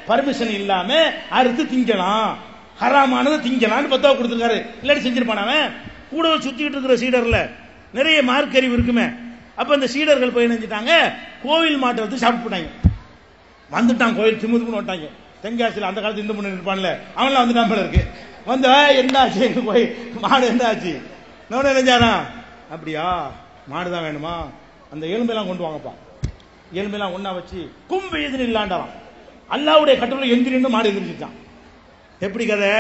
Permission இல்லாம அறுத்து திங்கலாம், ஹராமானது திங்கலாம்னு பத்தவா கொடுத்துருக்காரு. இல்லாட்டி செஞ்சிருப்பான் அவன். கூட சுத்திட்டு இருக்கிற சீடர்ல நிறைய மார்க் அறிவு இருக்குமே. அப்ப அந்த சீடர்கள் போய் நினைச்சிட்டாங்க, கோவில் மாட்டை வந்து சாப்பிட்டு போட்டாங்க. வந்துட்டான் கோயில் திமுதுன்னு வந்துட்டாங்க. தென்காசியில் அந்த காலத்து இந்து பண்ணி இருப்பான்ல, அவன்லாம் வந்துட்டான் போல இருக்கு. வந்து என்னாச்சு போய் மாடு என்னாச்சு நான் நினைச்சானா, அப்படியா மாடுதான் வேணுமா, அந்த எலும்பெல்லாம் கொண்டு வாங்கப்பா. எலும்பெல்லாம் ஒன்னா வச்சு கும்பு எதிரி இல்லாண்டான். அல்லாவுடைய கட்டளை எந்திரின்னு மாடு எந்திரிச்சிட்டான். எப்படி கதை?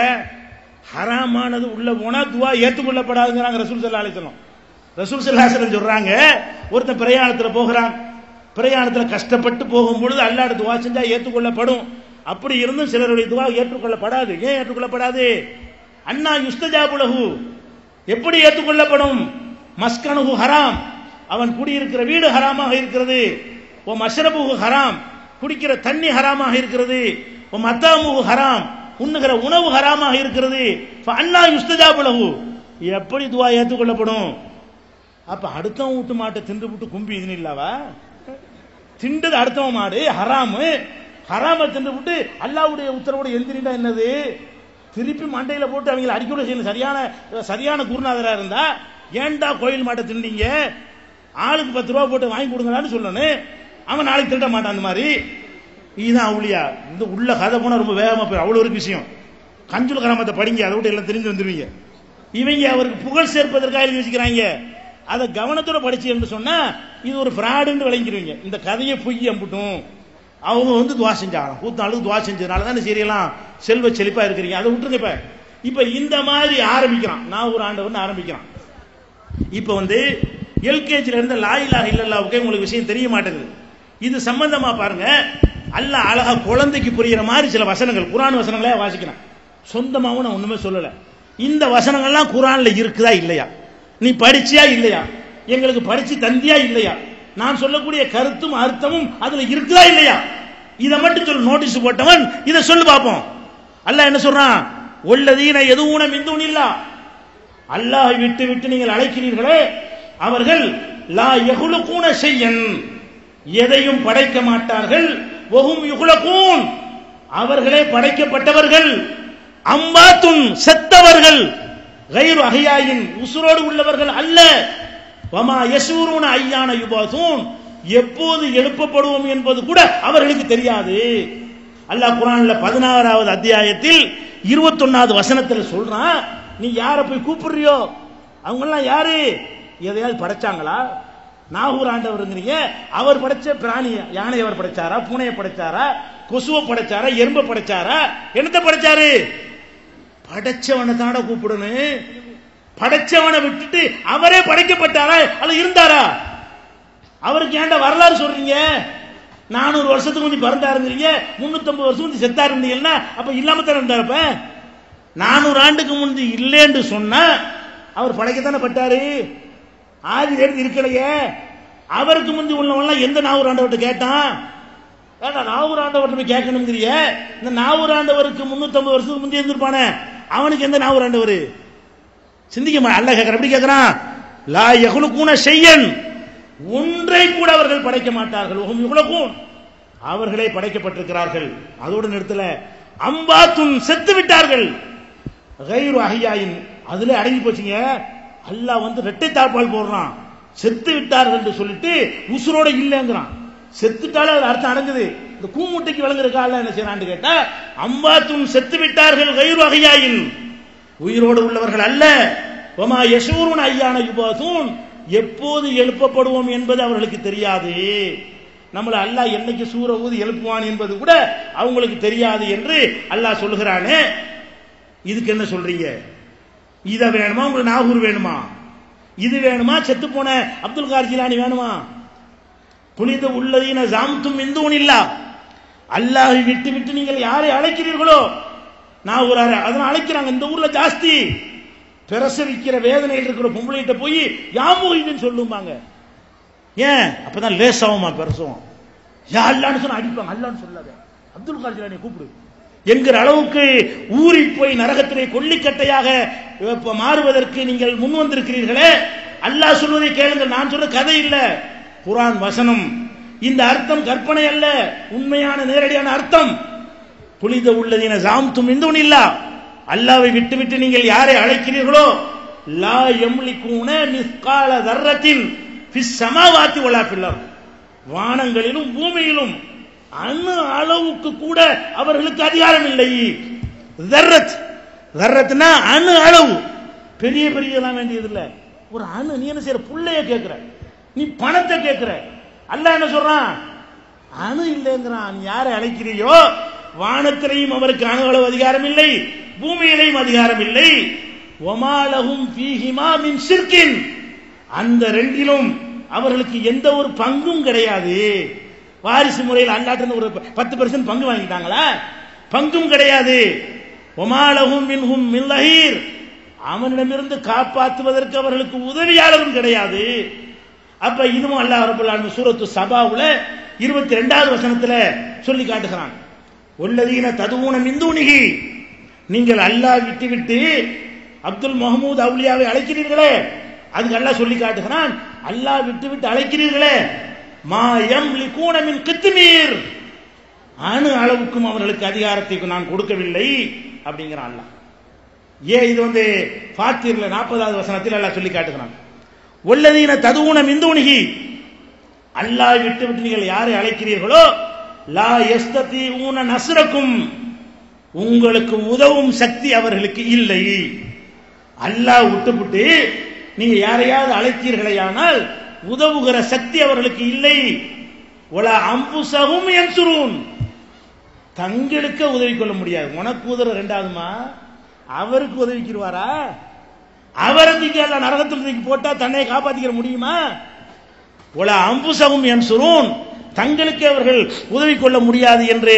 ஹராமானது உள்ள போனா துவா ஏற்றுக்கொள்ளப்படாதுங்கிறாங்க ரசூல் ஸல்லல்லாஹு அலைஹி வஸல்லம். ரசூல் ஸல்லல்லாஹு அலைஹி வஸல்லம் சொல்றாங்க, ஒருத்தன் பிரயாணத்துல போகிறான், பிரயாணத்துல கஷ்டப்பட்டு போகும்பொழுது அல்லாஹ்வுடைய துவா செஞ்சா ஏற்றுக்கொள்ளப்படும். அப்படி இருந்தும் சிலருடைய துவா ஏற்றுக்கொள்ளப்படாது. ஏன் ஏற்றுக்கொள்ளப்படாது? அன்னா யுஸ்தஜாபு லஹு, எப்படி ஏற்றுக்கொள்ளப்படும்? மஸ்கனுஹு ஹராம், அவன் குடியிருக்கிற வீடு ஹராமாக இருக்கிறது. ஓ மஷ்ரபுஹு ஹராம், குடிக்கிற தண்ணி ஹராமாக இருக்கிறது. ஓ மத்தாமுஹு ஹராம், உண்ணுகிற உணவு ஹராமாக இருக்கிறது. அன்னா யுஸ்தஜாபு லஹு, எப்படி துவா ஏற்றுக்கொள்ளப்படும்? அப்ப அடுத்தவன் வீட்டு மாட்டை தின்று விட்டு கும்பி இதுன்னு இல்லாவா? திண்டது அடுத்தவன் மாடு ஹராமு, ஹராம தின்று விட்டு அல்லாஹ்வுடைய உத்தரவோட எந்திரிண்டா என்னது? திருப்பி மண்டையில போட்டு அவங்களை அடிக்கூட செய்யணும். சரியான குருநாதரா இருந்தா ஏன்டா கோயில் மாட்டை திண்டீங்க, ஆளுக்கு 10 ரூபா போட்டு வாங்கி கொடுங்களான்னு சொல்லணும். அவன் நாளைக்கு திருட மாட்டான். அந்த மாதிரி இதுதான் அவுளியா. இந்த உள்ள கதை போனா ரொம்ப வேகமா போய் அவ்வளவு ஒரு விஷயம். கஞ்சுல கிராமத்தை படிங்க, அதை விட்டு எல்லாம் தெரிஞ்சு வந்துருவீங்க. இவங்க அவருக்கு புகழ் சேர்ப்பதற்காக எழுதி வச்சுக்கிறாங்க. அதை கவனத்தோட படிச்சு என்று சொன்னா இது ஒரு ஃப்ராடுன்னு விளங்கிடுவீங்க. இந்த கதையை பொய் அம்புட்டும். அவங்க வந்து துவா செஞ்சாங்க, கூத்தாளுக்கு துவா செஞ்சதுனால தான் சரியெல்லாம் செல்வ செழிப்பா இருக்கிறீங்க. அதை விட்டுருங்க. இப்ப இந்த மாதிரி ஆரம்பிக்கிறான், நான் ஒரு ஆண்டவன் ஆரம்பிக்கிறான். இப்ப வந்து எல்கேஜில இருந்து லா இலாஹ இல்லல்லாஹ்வுக்கே உங்களுக்கு விஷயம் தெரிய மாட்டேங்குது. இது சம்பந்தமா பாருங்க, அல்லாஹ் அழகா குழந்தைக்கு புரியுற மாதிரி சில வசனங்கள், குர்ஆன் வசனங்களே வாசிக்கிறேன். சொந்தமாவும் நான் ஒண்ணுமே சொல்லல. இந்த வசனங்கள்லாம் குர்ஆன்ல இருக்குதா இல்லையா, நீ படிச்சியா இல்லையா, எங்களுக்கு படிச்சு தந்தியா இல்லையா, நான் சொல்லக்கூடிய கருத்தும் அர்த்தமும் அதுல இருக்குதா இல்லையா, இதை மட்டும் சொல்லு. நோட்டீஸ் போட்டவன் இதை சொல்லு பார்ப்போம். அல்லாஹ் என்ன சொல்றான்? ஒல்லதீன எதுவும் மிந்துனில்லா, அல்லாஹ்வை விட்டு விட்டு நீங்கள் அழைக்கிறீர்களே அவர்கள் லா யஹ்லுகூன ஷையன், எதையும் படைக்க மாட்டார்கள். வஹும் யுஹ்லகூன், அவர்களே படைக்கப்பட்டவர்கள். அம்பாத்துன், செத்தவர்கள். கைரு அஹ்யாயின், உசுரோடு உள்ளவர்கள் அல்ல. வமா யஷூருன ஐயான யுபாசூன், எப்போது எழுப்பப்படுவோம் என்பது கூட அவர்களுக்கு தெரியாது. அல்லாஹ் குர்ஆன்ல 16வது அத்தியாயத்தில் 21வது வசனத்தில் சொல்றான், நீ யாரை போய் கூப்பிடுறியோ அவங்க எல்லாம் யாரு, எதையாவது படைச்சாங்களா? நாகூர் ஆண்டவருங்கிறீங்க, அவர் படைச்ச பிராணி யானை அவர் படைச்சாரா, பூனையை படைச்சாரா, கொசுவை படைச்சாரா, எறும்பை படைச்சாரா, என்னத்தை படைச்சாரு? படைச்சவனை தாட கூப்பிடணும். படைச்சவனை விட்டுட்டு அவரே படைக்கப்பட்டாரா அல்ல இருந்தாரா? அவருக்கு ஏன்டா வரலாறு சொல்றீங்க? 400 வருஷத்துக்கு முந்தி பிறந்தாருங்கிறீங்க, 350 வருஷம் முந்தி செத்தா இருந்தீங்கன்னா அப்ப இல்லாம தானே இருந்தாரப்ப. 400 ஆண்டுக்கு முந்தி இல்லைன்னு சொன்னா அவர் படைக்கத்தானே பட்டாரு. ஆதி எடுத்து இருக்கலையே. அவருக்கு முந்தி உள்ளவன்லாம் எந்த நாகூர் ஆண்டவர்கிட்ட கேட்டான்? ஏன்னா நாகூர் ஆண்டவர்கிட்ட போய் கேட்கணுங்கிறிய. இந்த நாகூர் ஆண்டவருக்கு 350 வருஷத்துக்கு முந்தி இருந்திருப்பானே, அவனுக்கு எந்த நாகூர் ஆண்டவர்? சிந்திக்க மாட்டான். அல்லாஹ் கேட்கறான், எப்படி கேட்கறான்? லா யஹ்லுகூன ஷையன், ஒன்றை கூட அவர்கள் படைக்க மாட்டார்கள். வஹும் யுஹ்லகூன், அவர்களே படைக்கப்பட்டிருக்கிறார்கள். அதோடு நிறுத்தல. அம்பாத்துன், செத்து விட்டார்கள். கைரு அஹ்யாயின், அதுல அடங்கி போச்சுங்க. அல்லாஹ் வந்து இரட்டை தாழ்பால் போடுறான். செத்து விட்டார்கள் என்று சொல்லிட்டு உசுரோட இல்லைங்கிறான். செத்துட்டாலே அது அர்த்தம் அடங்குது. இந்த கூமுட்டைக்கு விளங்குறக்கா அல்லாஹ் என்ன செய்யறான்னு கேட்டா, அம்பாத்துன், செத்து விட்டார்கள். கைரு அஹ்யாயின், உயிரோடு உள்ளவர்கள் அல்ல. வமா யஷூருன ஐயான யுபாசூன், எப்போது எழுப்பப்படுவோம் என்பது அவர்களுக்கு தெரியாது. நம்மள அல்லாஹ் என்னைக்கு சூர ஊதி எழுப்புவான் என்பது கூட அவங்களுக்கு தெரியாது என்று அல்லாஹ் சொல்லுகிறானே. இதுக்கு என்ன சொல்றீங்க? இத வேணுமா, உங்களுக்கு நாகூர் வேணுமா, இது வேணுமா, செத்து போன அப்துல் கார் ஜிலானி வேணுமா? புனித உள்ளதீன ஜாம்தும் மிந்துனில்லா, அல்லாஹ்வை விட்டு விட்டு நீங்கள் யாரை அழைக்கிறீர்களோ நாகூர், அதனால அழைக்கிறாங்க. இந்த ஊர்ல ஜாஸ்தி பிரசவிக்கிற வேதனையில் இருக்கிற பொம்பளைகிட்ட போய் யாமுகின்னு சொல்லுவாங்க. ஏன்? அப்பதான் லேசாவுமா பிரசவம். யா அல்லான்னு சொன்னா அடிப்பாங்க. அல்லான்னு சொல்லாத, அப்துல் கார் ஜிலானியை கூப்பிடு என்கிற அளவுக்கு ஊறி போய் நரகத்திலே கொல்லிக்கட்டையாக மாறுவதற்கு நீங்கள் முன் வந்திருக்கிறீர்களே. அல்லாஹ் சொல்வதை கேளுங்கள், நான் சொல்ற கதை இல்ல, குர்ஆன் வசனம். இந்த அர்த்தம் கற்பனை அல்ல, உண்மையான நேரடியான அர்த்தம். புலித உள்ளதீன ஜாம்தும் மின் இல்லா, அல்லாஹ்வை விட்டு நீங்கள் யாரை அழைக்கிறீர்களோ லா யம்லிகூன மிஸ்கால தர்ரத்தின் ஃபிஸ் ஸமாவாத்தி வலா ஃபில் அர்த், வானங்களிலும் பூமியிலும் அணு அளவுக்கு கூட அவர்களுக்கு அதிகாரம் இல்லை. தர்ரத், தர்ரத்னா அணு அளவு, பெரிய பெரியதெல்லாம் வேண்டியது இல்லை. ஒரு அணு, நீ என்ன செய்யற, புள்ளைய கேட்கிற, நீ பணத்தை கேட்கிற. அல்லாஹ் என்ன சொல்றான், அணு இல்லைங்கிறான். நீ யாரை அழைக்கிறியோ வானத்திலையும் அவருக்கு அணு அளவு அதிகாரம் இல்லை, பூமியிலையும் அதிகாரம் இல்லை. ஒமாலஹும் ஃபீஹிமா மின் ஷிர்கின், அந்த ரெண்டிலும் அவர்களுக்கு எந்த ஒரு பங்கும் கிடையாது. வாரிசு முறையில் அல்லாஹ்ட்ட ஒரு 10% பங்கு வாங்கிட்டாங்களா? பங்கும் கிடையாது. ஒமாலஹும் மின்ஹும் மின் லஹீர், அவனிடமிருந்து காப்பாற்றுவதற்கு அவர்களுக்கு உதவியாளரும் கிடையாது. அப்ப இதுவும் அல்லாஹ் ரப்பல் ஆலமீன் சூரத்து சபாவுல 22வது வசனத்துல சொல்லி காட்டுகிறான். வல்லதீன ததுஊன மின் தூனிஹி, நீங்கள் அல்லாஹ் விட்டு அப்துல் மஹமூத் அவுலியாவை அழைக்கிறீர்களே, அதுக்கு அல்லாஹ் சொல்லி காட்டுகிறான், அல்லாஹ் விட்டு அழைக்கிறீர்களே, மா யம்லிகூன மின் கித்மீர், அணு அளவுக்கும் அவர்களுக்கு அதிகாரத்தை நான் கொடுக்கவில்லை அப்படிங்கிறான் அல்லாஹ். ஏன் இது ஃபாத்திர்ல 40வது வசனத்தில் அல்லாஹ் சொல்லி காட்டுகிறான். வல்லதீன ததுஊன மின் தூனிஹி, அல்லாஹ் விட்டு நீங்கள் யாரை அழைக்கிறீர்களோ லா யஸ்ததீஊன நஸ்ரக்கும், உங்களுக்கு உதவும் சக்தி அவர்களுக்கு இல்லை. அல்லாஹ் விட்டுவிட்டு நீங்க யாரையாவது அழைத்தீர்களேயானால் உதவுகிற சக்தி அவர்களுக்கு இல்லை. வலா அம்புஸஹும் யன்சுரூன், தங்களுக்கு உதவி கொள்ள முடியாது. உனக்கு உதவ ரெண்டாவதுமா, அவருக்கு உதவிக்குவாரா? அவரை தூக்கி எல்லாம் நரகத்தில் தூக்கி போட்டா தன்னை காப்பாற்றிக்க முடியுமா? வலா அம்புஸஹும் யன்சுரூன், தங்களுக்கு அவர்கள் உதவி கொள்ள முடியாது என்று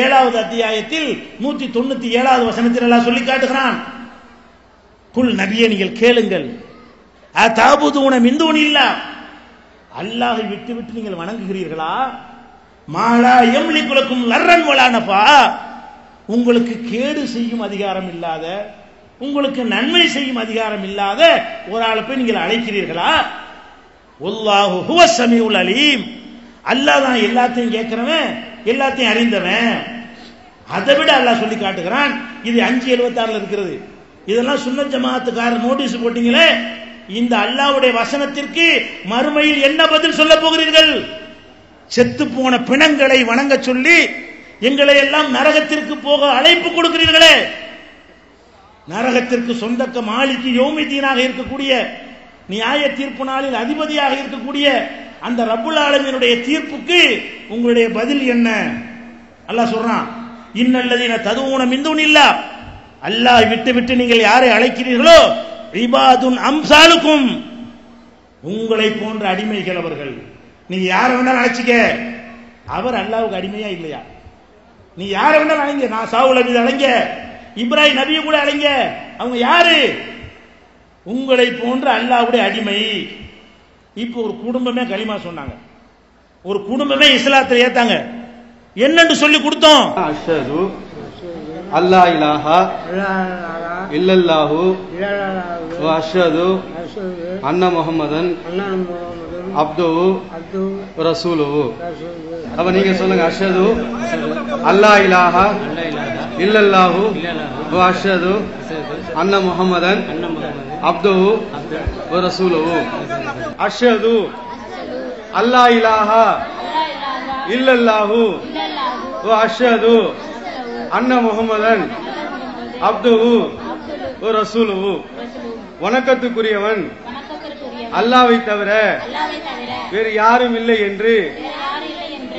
7வது அத்தியாயத்தில் 197வது வசனத்தில் எல்லாம் சொல்லி காட்டுகிறான். குல் நபியே, நீங்கள் கேளுங்கள், அதாபுதூன மின் தூனில்லா, அல்லாஹை விட்டு நீங்கள் வணங்குகிறீர்களா? மாலா யம்லிகு லக்கும் லர்ரன் வலா நஃபா, உங்களுக்கு கேடு செய்யும் அதிகாரம் இல்லாத, உங்களுக்கு நன்மை செய்யும் அதிகாரம் இல்லாத ஒரு ஆளை போய் நீங்கள் அழைக்கிறீர்களா? வல்லாஹு ஹுவஸ் ஸமீஉல் அலீம், அல்லாஹ் தான் எல்லாத்தையும் கேட்கிறவன், எல்லாத்தையும் அறிந்தவன். அதை விட அல்லாஹ் சொல்லி காட்டுகிறான். இது 576ல இருக்கிறது. இதெல்லாம் சுன்னத் ஜமாஅத்துக்காரர் நோட்டீஸ் போட்டீங்களே, இந்த அல்லாஹ்வுடைய வசனத்திற்கு மறுமையில் என்ன பதில் சொல்ல போகிறீர்கள்? செத்து போன பிணங்களை வணங்க சொல்லி எங்களை எல்லாம் நரகத்திற்கு போக அழைப்பு கொடுக்கிறீர்களே, நரகத்திற்கு சொந்தக்க மாலிக்கு யௌமிதீனாக இருக்கக்கூடிய, நியாய தீர்ப்பு நாளில் அதிபதியாக இருக்கக்கூடிய அந்த ரப்புல் ஆலமீனுடைய தீர்ப்புக்கு உங்களுடைய பதில் என்ன? அல்லாஹ் சொல்றான், இன்னல்லதீன ததுஊன மின் தூனில்லா, அல்லாஹ் விட்டு நீங்கள் யாரை அழைக்கிறீர்களோ இபாதுன் அம்சாலுக்கும், உங்களை போன்ற அடிமைகள் அவர்கள். நீங்க யாரை வேணாலும் அழைச்சிக்க, அவர் அல்லாஹ்வுக்கு அடிமையா இல்லையா? நீ யாரை வேணாலும் அழைங்க, நான் சாவுல் நபி அழைங்க, இப்ராஹிம் நபியை கூட அழைங்க, அவங்க யாரு? உங்களை போன்ற அல்லாஹ்வுடைய அடிமை. இப்போ ஒரு குடும்பமே கலிமா சொன்னாங்க, ஒரு குடும்பமே இஸ்லாத்தில் ஏத்தாங்க. என்னன்னு சொல்லி கொடுத்தோம்? அஷ்ஹது அல்லா இலாஹா இல்லல்லாஹு வ அஷ்ஹது அன்ன முஹம்மதன் அப்துஹு வ ரசூலுஹு. அப்ப நீங்க சொல்லுங்க, அஷ்ஹது அல்லா இலாஹா இல்லல்லாஹு வ அஷ்ஹது அன்ன முஹம்மதன் அப்துஹு வ ரசூலுஹு. அஷ்ஹது அல்லா இலாஹா இல்லல்லாஹு வ அஷ்ஹது அன்ன முஹம்மதன் அப்துஹு வ ரசூலுஹு. வணக்கத்துக்குரியவன் அல்லாஹ்வை தவிர வேறு யாரும் இல்லை என்று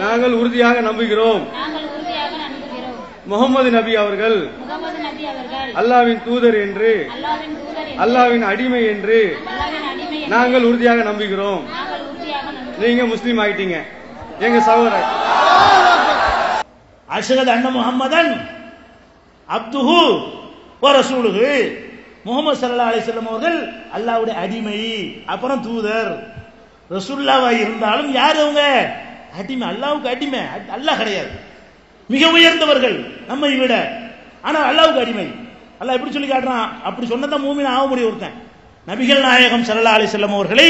நாங்கள் உறுதியாக நம்புகிறோம். முகமது நபி அவர்கள் அல்லாஹ்வின் தூதர் என்று, அல்லாஹ்வின் அடிமை என்று நாங்கள் உறுதியாக நம்புகிறோம். நீங்க முஸ்லீம் ஆயிட்டீங்க, எங்க சகோதரர். அஷ்ஹது அன்ன முஹம்மதன் அப்துஹு வ ரசூலுஹு, முஹம்மது ஸல்லல்லாஹு அலைஹி வஸல்லம் அவர்கள் அல்லாஹ்வுடைய அடிமை, அப்புறம் தூதர். ரசூலுல்லாஹ் இருந்தாலும் யார் அவங்க? அடிமை, அல்லாஹ்வுக்கு அடிமை. அல்லாஹ் கிடையாது, மிக உயர்ந்தவர்கள் நம்மை விட, ஆனால் அல்லாஹ்வுக்கு அடிமை. அல்லாஹ் எப்படி சொல்லி காட்டுறான்? அப்படி சொன்னதான் மூமின் ஆக முடியும் ஒருத்தன். நபிகள் நாயகம் ஸல்லல்லாஹு அலைஹி வஸல்லம் அவர்களை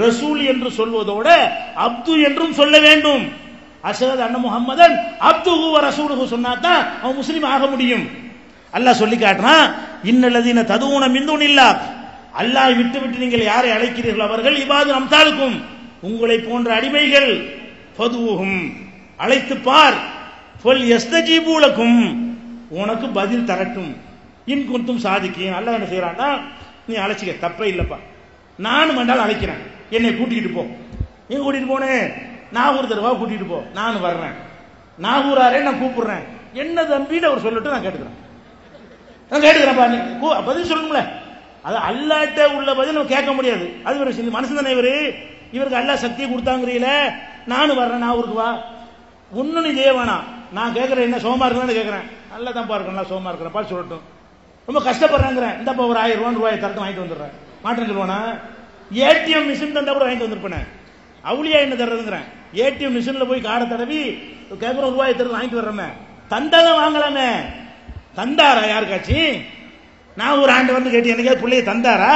ரசூல் என்று சொல்வதோட அப்து என்றும் சொல்ல வேண்டும். அஷ்ஹது அன்ன முஹம்மதன் அப்துஹு வ ரசூலுஹு சொன்னா தான் அவன் முஸ்லீம் ஆக முடியும். அல்லாஹ் சொல்லி காட்டுறான், இன்னல்லதீன ததுஊன மின் துனில்லாஹ், அல்லாஹ்வை விட்டு விட்டு நீங்கள் யாரை அழைக்கிறீர்கள் அவர்கள் இபாது அம்சாலுக்கும், உங்களை போன்ற அடிமைகள், ஃபதுஹும் அழைத்து பார், ஃபல் யஸ்தஜீபு லக்கும் உனக்கு பதில் தரட்டும், இன் குன்தும் சாதிக்கீன். அல்லாஹ் என்ன செய்யறான்னா, நீ அழைச்சிக்க தப்பே இல்லப்பா, நானும் வேண்டாலும் அழைக்கிறேன், என்னை கூட்டிக்கிட்டு போ. எங்க கூட்டிட்டு போனேன்? நாகூர் தருவா கூட்டிட்டு போ, நான் வர்றேன். நாகூராரே நான் கூப்பிடுறேன், என்ன தம்பின்னு அவர் சொல்லட்டும், நான் கேட்டுக்கிறேன். நான் கேட்டுக்கிறேன், பதில் சொல்லணும்ல. அது அல்லாட்ட உள்ள பதில் நம்ம கேட்க முடியாது. அது ஒரு மனுஷன் தானே இவருக்கு அல்லாஹ் சக்தியை கொடுத்தாங்கிறீல, நானும் வர்றேன், நான் ஊருக்கு வா. ஒன்னும் நீ செய்ய வேணாம், நான் கேட்கறேன், என்ன சோமா இருக்கலான்னு கேட்கறேன். நல்லா தான் பாருங்க, நல்லா சோமா இருக்கிறேன் பால் சொல்லட்டும். ரொம்ப கஷ்டப்படுறாங்கிறேன், இந்தப்பா ஒரு 1000 ரூபாய் தரத்து வாங்கிட்டு வந்துடுறேன். மாற்றம் சொல்லுவானா? ஏடிஎம் மிஷின் தந்தா கூட வாங்கிட்டு வந்திருப்பேன். அவுளியா என்ன தர்றதுங்கிறேன். ஏடிஎம் மிஷின்ல போய் காடை தடவி கேட்கற ரூபாய் தரத்து வாங்கிட்டு வர்றமே, தந்தாதான் வாங்கலாமே. தந்தாரா யாருக்காச்சு? நான் ஒரு ஆண்டு வந்து கேட்டு எனக்கு பிள்ளைய தந்தாரா?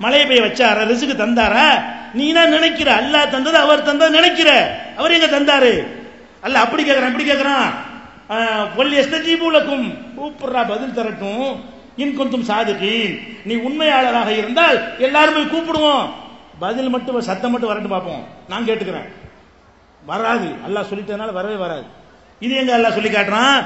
மழையை பெய்ய வச்சாரா? ரிசுக்கு தந்தாரா? நீ தான் நினைக்கிற அல்லாஹ் தந்தது அவர் தந்தது நினைக்கிற. அவர் எங்க தந்தாரு? அல்ல அப்படி கேட்கறான், இப்படி கேட்கறான். கூப்பிடுறா, பதில் தரட்டும். இன் குன்தும் சாதிகீன், நீ உண்மையாளராக இருந்தால் எல்லாரும் போய் கூப்பிடுவோம், பதில் மட்டும் சத்தம் மட்டும் வரட்டு பார்ப்போம், நான் கேட்டுக்கிறேன். வராது, அல்லாஹ் சொல்லிட்டதுனால வரவே வராது. இது எங்க அல்லாஹ் சொல்லி காட்டுறான்,